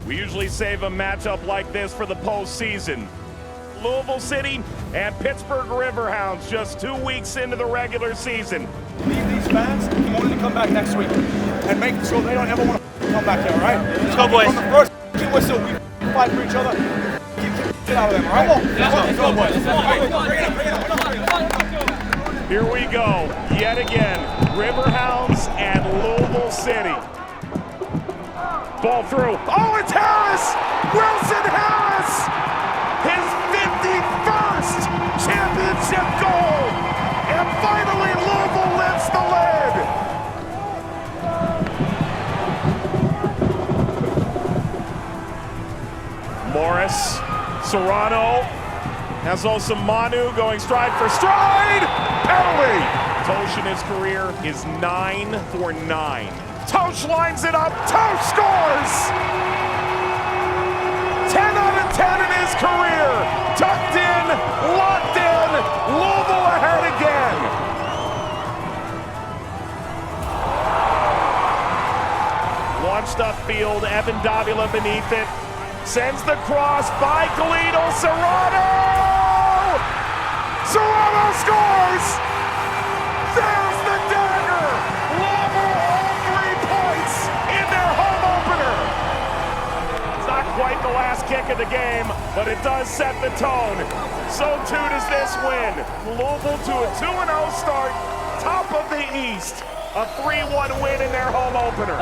We usually save a matchup like this for the postseason. Louisville City and Pittsburgh Riverhounds just 2 weeks into the regular season. Leave these fans and want them to come back next week and make sure they don't ever want to come back here, all right? Let's go, boys. From the first whistle, we fight for each other. Keep shit out of them, all right? Let's go, boys. Here we go, yet again, Riverhounds and Louisville City. Ball through. Oh, it's Harris! Wilson Harris! His 51st championship goal! And finally, Louisville lifts the lid! Morris, Serrano, has also Manu going stride for stride! Penalty! Tosh in his career is 9 for 9. Tosh lines it up, Tosh scores! 10 out of 10 in his career! Tucked in, locked in, Louisville ahead again! Launched upfield, Evan Davila beneath it. Sends the cross by Galito, Serrano! Serrano scores! There's the dagger! Louisville all 3 points in their home opener! It's not quite the last kick of the game, but it does set the tone. So too does this win. Louisville to a 2-0 start, top of the East. A 3-1 win in their home opener.